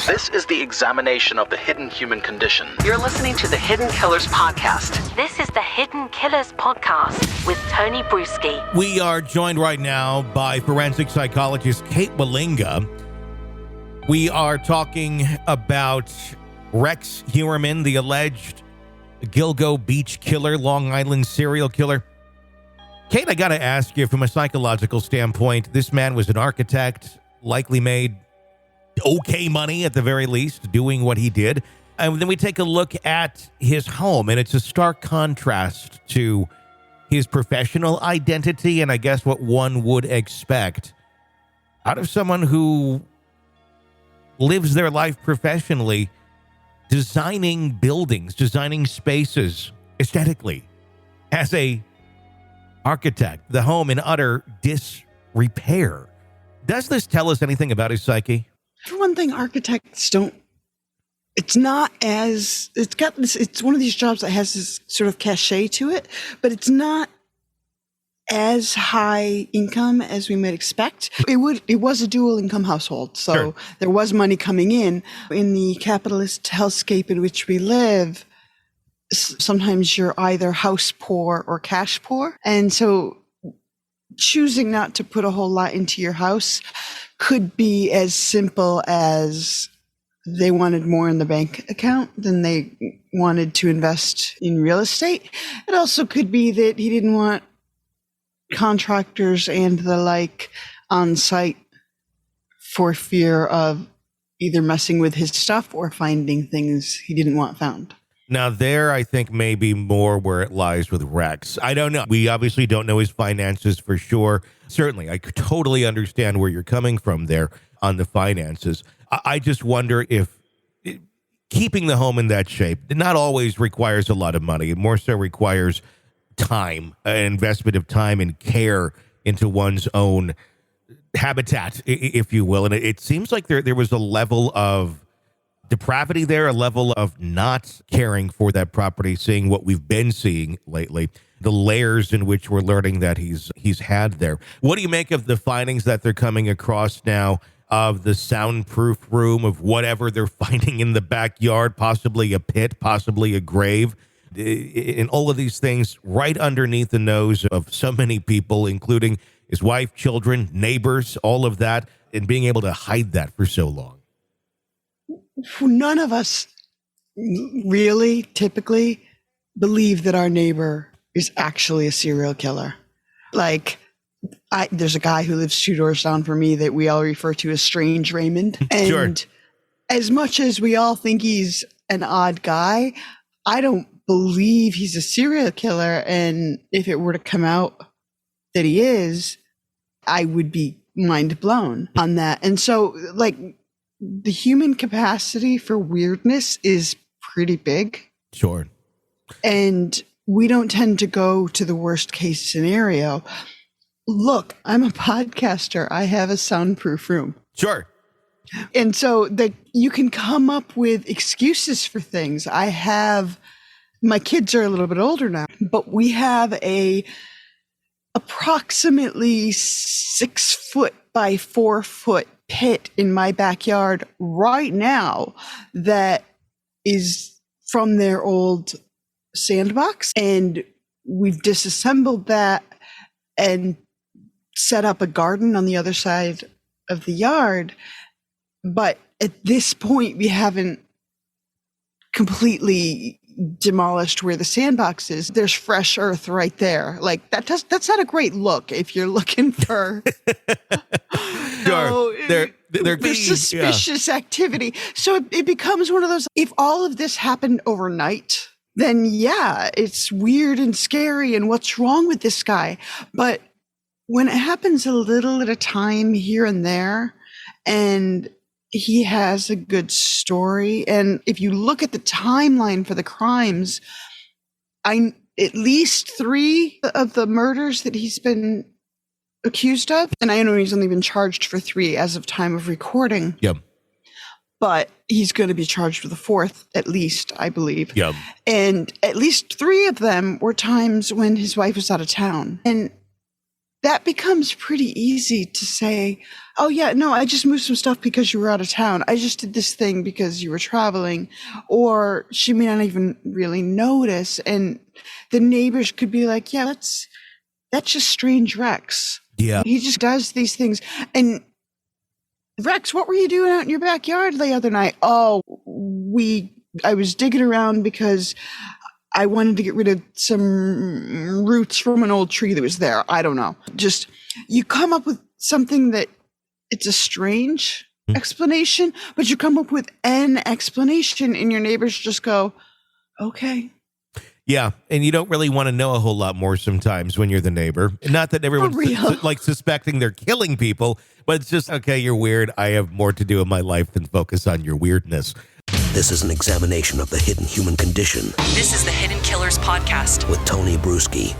This is the examination of the hidden human condition. You're listening to the Hidden Killers Podcast. This is the Hidden Killers Podcast with Tony Bruski. We are joined right now by forensic psychologist Kate Wallinga. We are talking about Rex Heuermann, the alleged Gilgo Beach killer, Long Island serial killer. Kate, I got to ask you, from a psychological standpoint, this man was an architect, likely made okay money at the very least, doing what he did. And then we take a look at his home, and it's a stark contrast to his professional identity and I guess what one would expect out of someone who lives their life professionally, designing buildings, designing spaces aesthetically as a architect, the home in utter disrepair. Does this tell us anything about his psyche? For one thing, architects don't, it's one of these jobs that has this sort of cachet to it, but it's not as high income as we might expect. It was a dual income household, so sure, there was money coming in. In the capitalist hellscape in which we live, sometimes you're either house poor or cash poor. And so choosing not to put a whole lot into your house could be as simple as they wanted more in the bank account than they wanted to invest in real estate. It also could be that he didn't want contractors and the like on site for fear of either messing with his stuff or finding things he didn't want found. Now there, I think maybe more where it lies with Rex. I don't know. We obviously don't know his finances for sure. Certainly, I could totally understand where you're coming from there on the finances. I just wonder if keeping the home in that shape not always requires a lot of money. It more so requires time, an investment of time and care into one's own habitat, if you will. And it seems like there was a level of depravity there, a level of not caring for that property, seeing what we've been seeing lately, the layers in which we're learning that he's had there. What do you make of the findings that they're coming across now of the soundproof room, of whatever they're finding in the backyard, possibly a pit, possibly a grave, and all of these things right underneath the nose of so many people, including his wife, children, neighbors, all of that, and being able to hide that for so long? None of us really typically believe that our neighbor is actually a serial killer. Like, there's a guy who lives 2 doors down from me that we all refer to as Strange Raymond. And sure, as much as we all think he's an odd guy, I don't believe he's a serial killer. And if it were to come out that he is, I would be mind blown on that. And so, like, the human capacity for weirdness is pretty big. Sure. And we don't tend to go to the worst case scenario. Look, I'm a podcaster. I have a soundproof room. Sure. And so that you can come up with excuses for things. My kids are a little bit older now, but we have a approximately 6 foot by 4 foot pit in my backyard right now that is from their old sandbox, and we've disassembled that and set up a garden on the other side of the yard. But at this point, we haven't completely demolished where the sandbox is. There's fresh earth right there. Like, that's not a great look if you're looking for sure. There's suspicious activity. So it becomes one of those, if all of this happened overnight, then yeah, it's weird and scary and what's wrong with this guy? But when it happens a little at a time here and there, and he has a good story, and if you look at the timeline for the crimes, at least 3 of the murders that he's been accused of, and I know he's only been charged for 3 as of time of recording. Yep. But he's going to be charged with a 4th, at least, I believe. Yep. And at least 3 of them were times when his wife was out of town. And that becomes pretty easy to say, oh yeah, no, I just moved some stuff because you were out of town. I just did this thing because you were traveling. Or she may not even really notice. And the neighbors could be like, yeah, that's just strange Rex. Yeah. He just does these things. And Rex, what were you doing out in your backyard the other night? Oh, I was digging around because I wanted to get rid of some roots from an old tree that was there. I don't know. Just, you come up with something that it's a strange explanation, but you come up with an explanation and your neighbors just go, okay. Yeah, and you don't really want to know a whole lot more sometimes when you're the neighbor. Not that everyone's suspecting they're killing people, but it's just, okay, you're weird. I have more to do in my life than focus on your weirdness. This is an examination of the hidden human condition This is the Hidden Killers Podcast with Tony Bruski.